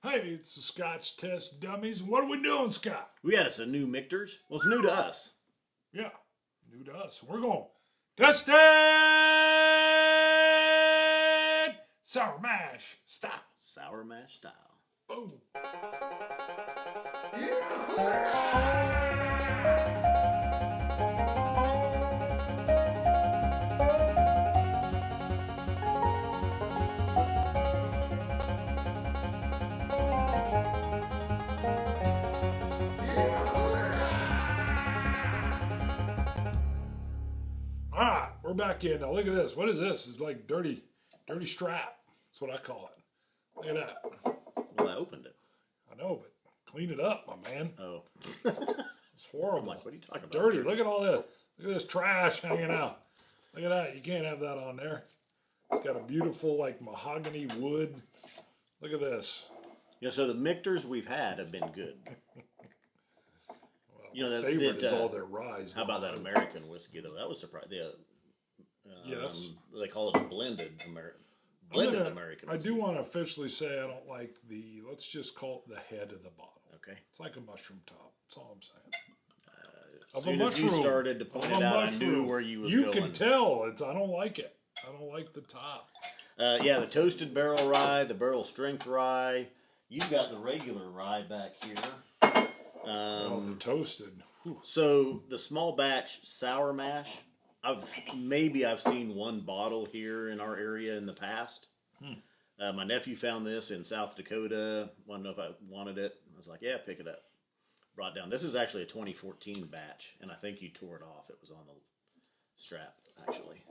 Hey, it's the Scotch Test Dummies. What are we doing, Scott? We got us a new Michters. Well, it's new to us. Yeah, new to us. We're going test it! Sour mash style. Sour mash style. Boom. All right, we're back in. Now look at this. What is this? It's like dirty strap. That's what I call it. Look at that. Well, I opened it. I know, but clean it up, my man. Oh. It's horrible. I'm like, what are you talking about? Dirty. Look at all this. Look at this trash hanging out. Look at that. You can't have that on there. It's got a beautiful, like, mahogany wood. Look at this. Yeah, so the Michters we've had have been good. Well, You know, that- favorite that, is uh, all their ryes. How about that American whiskey, though? That was surprising. Yes. They call it a blended American I whiskey. do want to officially say I don't like let's just call it the head of the bottle. Okay. It's like a mushroom top. That's all I'm saying. As soon as you started to point it out, I knew where you was going. You can tell. I don't like it. I don't like the top. Yeah, the toasted barrel rye, the barrel strength rye. You've got the regular rye back here. The toasted. Whew. So the small batch sour mash, I've seen one bottle here in our area in the past. My nephew found this in South Dakota. Wanted to know if I wanted it. I was like, yeah, pick it up. Brought it down. This is actually a 2014 batch, and I think you tore it off. It was on the strap, actually.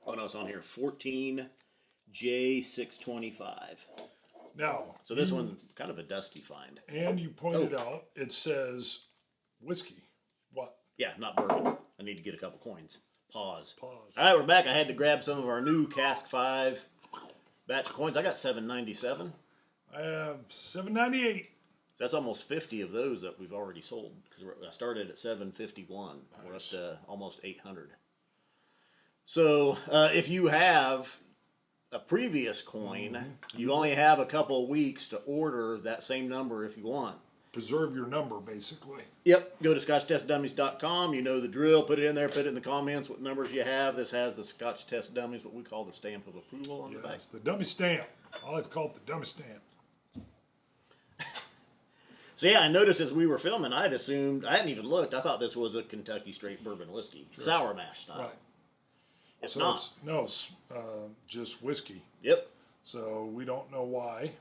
Oh no, it's on here. 14J625. Now. So this one kind of a dusty find. And you pointed out it says whiskey. What? Yeah, not bourbon. I need to get a couple coins. Pause. Pause. All right, we're back. I had to grab some of our new Cask 5 batch of coins. I got 797. I have 798. That's almost 50 of those that we've already sold. Because I started at 751. We're up to almost 800. So if you have a previous coin, you only have a couple of weeks to order that same number if you want. Preserve your number, basically. Yep. Go to ScotchTestDummies.com. You know the drill. Put it in there. Put it in the comments what numbers you have. This has the Scotch Test Dummies, what we call the stamp of approval on the back. Yes, the dummy stamp. I like to call it the dummy stamp. So yeah, I noticed as we were filming, I hadn't even looked. I thought this was a Kentucky straight bourbon whiskey, sour mash style. Right. It's So not. it's just whiskey. Yep. So we don't know why.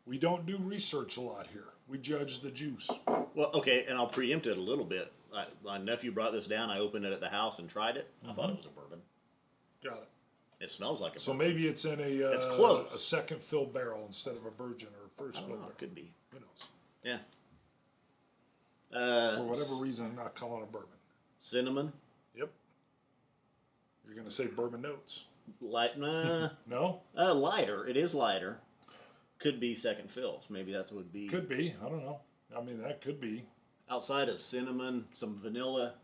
We don't do research a lot here. We judge the juice. Well, okay, and I'll preempt it a little bit. My nephew brought this down. I opened it at the house and tried it. I thought it was a bourbon. Got it. It smells like a So bourbon. maybe it's in It's close. a second fill barrel instead of a virgin or a first I fill don't know. barrel. It could be. Who knows? Yeah. For whatever reason, I'm not calling it bourbon. Cinnamon. Yep. You're going to say bourbon notes. Light. No? Lighter. It is lighter. Could be second fills. Maybe that's what would be. Could be. I don't know. I mean, that could be. Outside of cinnamon, some vanilla,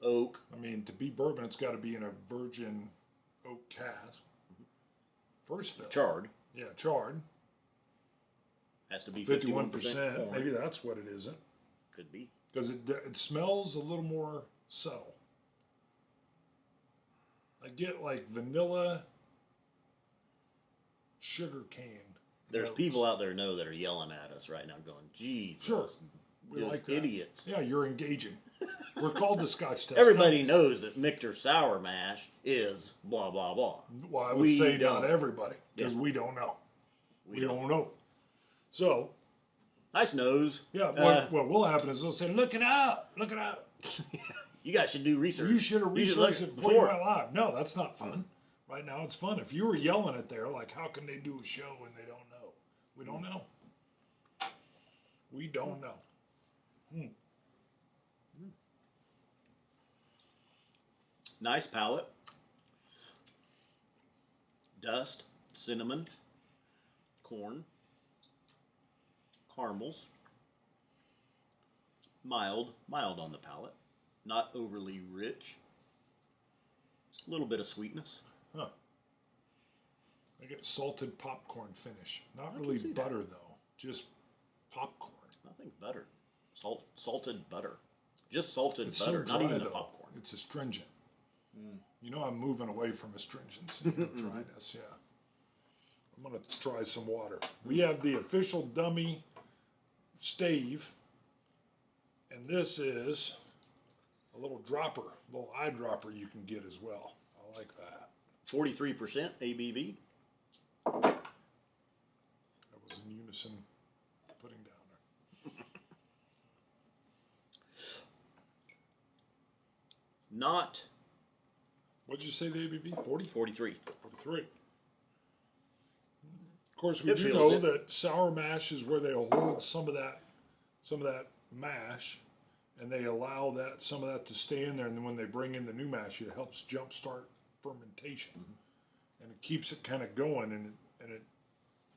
oak. I mean, to be bourbon, it's got to be in a virgin oak cask. First fill. Charred. Yeah, charred. Has to be 51%. corn. Maybe that's what it isn't. Could be. Because it smells a little more subtle. I get like vanilla, sugar cane. There's notes. people out there that are yelling at us right now going, Jesus. Sure. We those like that. idiots. Yeah, you're engaging. We're called the Scotch Test. Everybody knows that Michter Sour Mash is blah, blah, blah. Well, I would We say don't. not everybody, because Yeah. we don't know. We We don't know. So, Nice nose. yeah, what will happen is they'll say, look it up, look it up. You guys should do research. You should have You should look researched it before you went live. No, that's not fun. Right now it's fun. If you were yelling it there, like, how can they do a show when they don't know? We don't know. We don't know. Nice palate. Dust, cinnamon, corn, caramels. Mild on the palate. Not overly rich. A little bit of sweetness. Huh. I get salted popcorn finish. Not I can really see that. butter though, just popcorn. Nothing butter. Salted butter. Just salted It's butter, so not dry, even the though. popcorn. It's astringent. You know I'm moving away from astringency and dryness, yeah. I'm gonna try some water. We have the official dummy stave, and this is a little dropper, a little eyedropper you can get as well. I like that. 43% ABV. That was in unison putting down there. Not What'd you say the ABV? 40? 43. 43. Of course, we It do feels know it. that sour mash is where they hold some of that mash, and they allow some of that to stay in there. And then when they bring in the new mash, it helps jumpstart fermentation, and it keeps it kind of going. And it,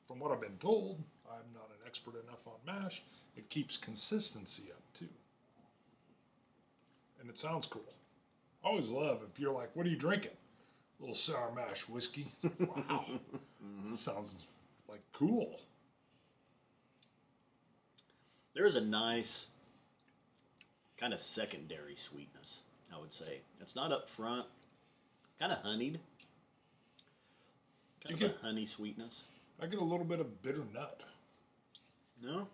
from what I've been told, I'm not an expert enough on mash. It keeps consistency up too, and it sounds cool. I always love if you're like, what are you drinking? A little sour mash whiskey. It's like, wow, that sounds like cool. There's a nice kind of secondary sweetness, I would say. It's not up front. Kind of honeyed. Kind You of get- a honey sweetness. I get a little bit of bitter nut. No?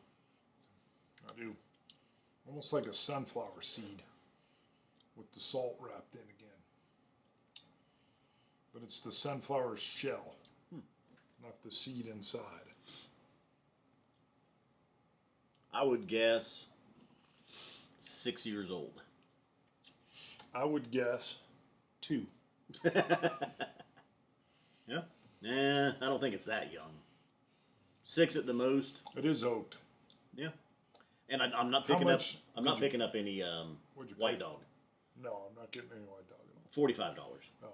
I do. Almost like a sunflower seed with the salt wrapped in again. But it's the sunflower shell, not the seed inside. I would guess 6 years old. I would guess 2. Yeah? Nah, I don't think it's that young. 6 at the most. It is oaked. Yeah. And I'm not How picking up. much I'm did not you- picking up any What'd you white pay? dog. No, I'm not getting any white dog at all. $45. No.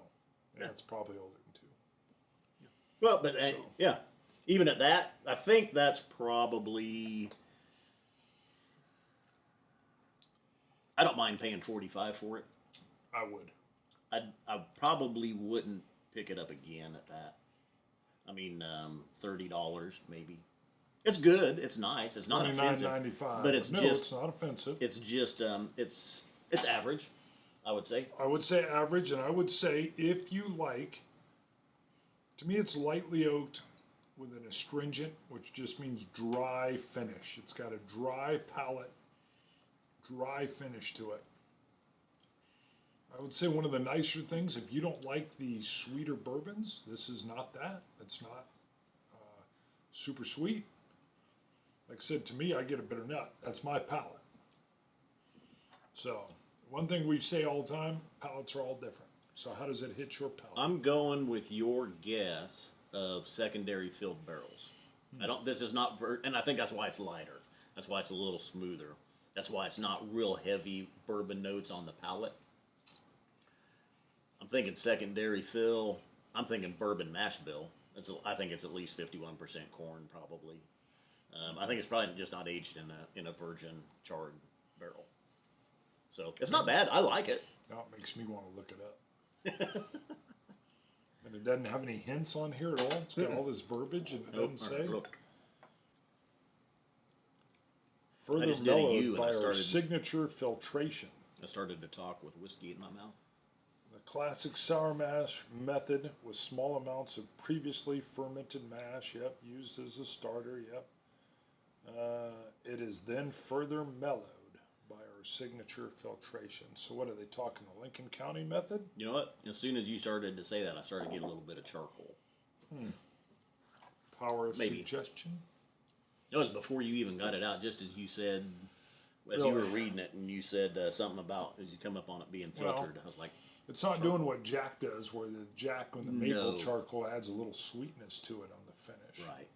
Yeah, it's probably older than 2. Well, but So- yeah, even at that, I think that's probably. I don't mind paying $45 for it. I would. I probably wouldn't pick it up again at that. I mean, $30 maybe. It's good. It's nice. It's not offensive. $29.95. but it's no, just- it's not offensive. It's just it's average, I would say. I would say average, and I would say if you like, to me it's lightly oaked with an astringent, which just means dry finish. It's got a dry palate, dry finish to it. I would say one of the nicer things, if you don't like the sweeter bourbons, this is not that. It's not super sweet. Like I said, to me, I get a bitter nut. That's my palate. So, one thing we say all the time, palates are all different. So how does it hit your palate? I'm going with your guess of secondary filled barrels. I don't. This is not, and I think that's why it's lighter. That's why it's a little smoother. That's why it's not real heavy bourbon notes on the palate. I'm thinking secondary fill. I'm thinking bourbon mash bill. I think it's at least 51% corn, probably. I think it's probably just not aged in a virgin charred barrel. So it's not bad. I like it. Now it makes me want to look it up. And it doesn't have any hints on here at all. It's got all this verbiage and it doesn't say. Look. Further just did a U mellowed and by I our started- signature filtration. I started to talk with whiskey in my mouth. The classic sour mash method with small amounts of previously fermented mash, yep, used as a starter, yep. It is then further mellowed by our signature filtration. So what are they talking, the Lincoln County method? You know what? As soon as you started to say that, I started to get a little bit of charcoal. Power of Maybe. suggestion? It was before you even got it out, just as you said, as you were Really? reading it, and you said something about as you come up on it being Well, filtered. I was like, It's not doing what Jack does, where the Jack with the maple No. charcoal adds a little sweetness to it on the finish. right.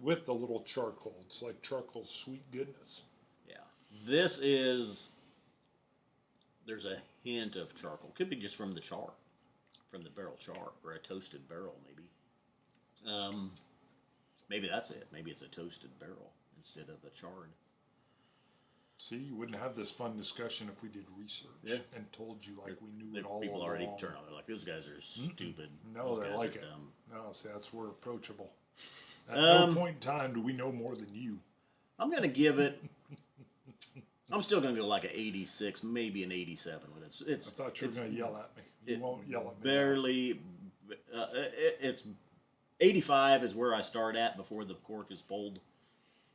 With the little charcoal. It's like charcoal's sweet goodness. Yeah. This is, there's a hint of charcoal. Could be just from the char, from the barrel char, or a toasted barrel, maybe. Maybe that's it. Maybe it's a toasted barrel instead of a charred. See, you wouldn't have this fun discussion if we did research and told you like we knew it all People along. already turn on. They're like, those guys are stupid. No, Those they guys like are it. dumb. No, see, that's we're approachable. At no point in time do we know more than you. I'm gonna give it. I'm still gonna go like an 86, maybe an 87 with it. It's. I thought you were going to yell at me. You won't yell at me. Barely. It's 85 is where I start at before the cork is pulled.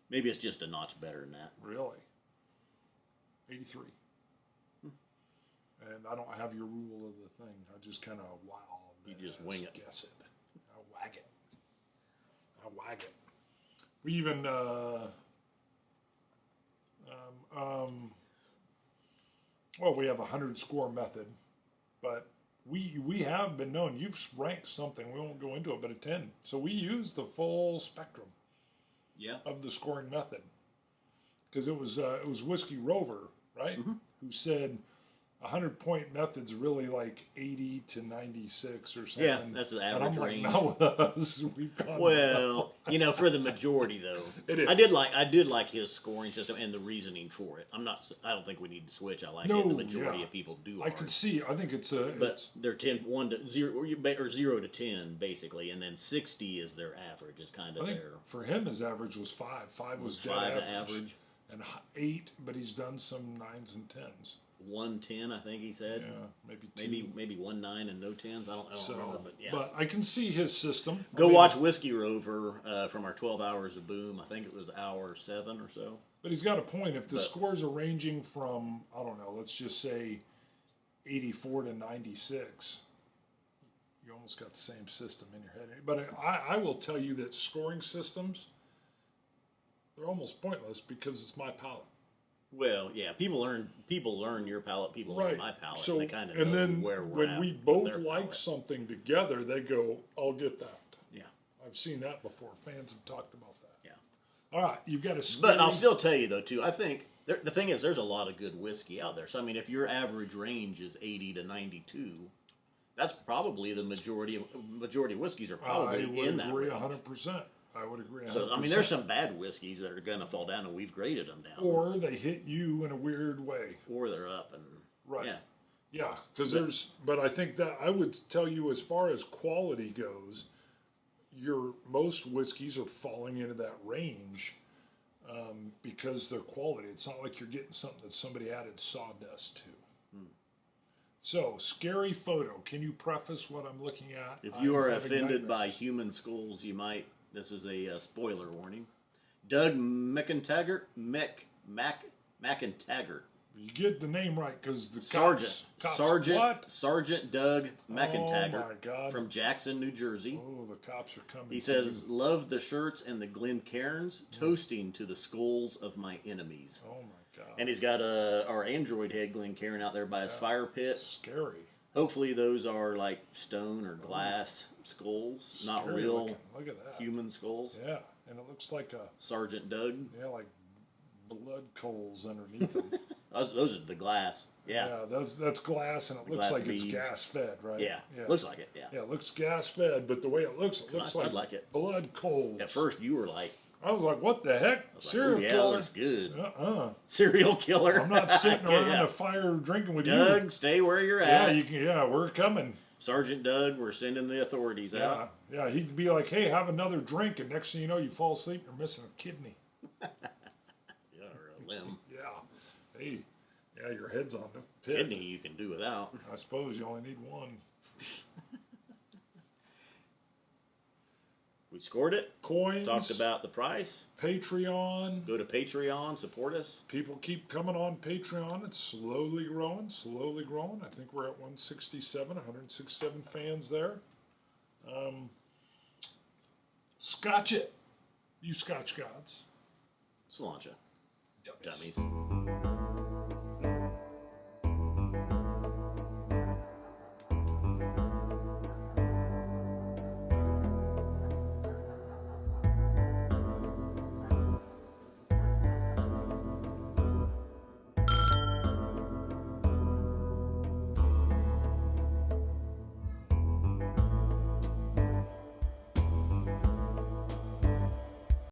Maybe it's just a notch better than that. Really? 83. And I don't have your rule of the thing. I just kind of You just wing it. Guess it. I wag it. We even well, we have a 100 score method, but we have been known. You've ranked something. We won't go into it, but a 10. So we use the full spectrum. Yeah. Of the scoring method, because it was Whiskey Rover, right? Who said 100-point method's really like 80 to 96 or something. Yeah, that's the average range. Like, not with us. We've gone well, for the majority though, it is. I did like his scoring system and the reasoning for it. I don't think we need to switch. I like it. The majority of people do. I can see. I think it's a. But they're 1 to 0 or 0 to 10 basically, and then 60 is their average. Is kind of their. For him, his average was 5. 5 was dead 5 average. And 8, but he's done some 9s and 10s. 110, I think he said. Yeah, maybe 2. Maybe 19 and no 10s. I don't remember, but yeah. But I can see his system. Go watch Whiskey Rover from our 12 Hours of Boom. I think it was hour 7 or so. But he's got a point. If the scores are ranging from, I don't know, let's just say 84 to 96, you almost got the same system in your head. But I will tell you that scoring systems, they're almost pointless because it's my palate. Well, yeah, people learn your palate, people learn my palate, so, and they kind of know then where we're at. When we both like something together, they go, I'll get that. Yeah. I've seen that before. Fans have talked about that. Yeah. All right, you've got a But I'll still tell you, though, too, I think, the thing is, there's a lot of good whiskey out there. So, I mean, if your average range is 80 to 92, that's probably the majority of whiskeys are probably in that range. I would agree 100%. I would agree 100%. So, I mean, there's some bad whiskeys that are going to fall down, and we've graded them down. Or they hit you in a weird way. Or they're up. And right. Yeah. Yeah, because but I think that I would tell you as far as quality goes, most whiskeys are falling into that range because they're quality. It's not like you're getting something that somebody added sawdust to. So, scary photo. Can you preface what I'm looking at? If you are offended by human skulls, you might. This is a spoiler warning. Doug McIntaggart. McIntaggart. You get the name right because the Sergeant Doug McIntaggart oh my God. From Jackson, New Jersey. Oh, the cops are coming. He says, "Love the shirts and the Glencairns, toasting to the skulls of my enemies." Oh my God! And he's got our Android head Glencairn out there by his fire pit. Scary. Hopefully those are like stone or glass skulls, not real Look at that. human skulls. Yeah, and it looks like a Sergeant Doug. Yeah, like blood coals underneath them. Those are the glass. Yeah. Yeah, that's glass, and it looks glass like beads. it's gas fed, right? Yeah. Looks like it. Yeah. Yeah, it looks gas fed, but the way it looks nice. like, I like it. Blood coals. At first, you were like, I was like, "What the heck? Serial yeah, killer? looks good. Serial killer. I'm not sitting around a fire drinking with Doug, you. stay where you're at. Yeah, we're coming. Sergeant Doug, we're sending the authorities out. Yeah, he'd be like, "Hey, have another drink," and next thing you know, you fall asleep, you're missing a kidney. Yeah, or a limb. Yeah. Hey, yeah, your head's on the pit. Kidney you can do without. I suppose you only need one. We scored it. Coins. Talked about the price. Patreon. Go to Patreon. Support us. People keep coming on Patreon. It's slowly growing, slowly growing. I think we're at 167 fans there. Scotch It. You Scotch gods. Cilantro. Dummies.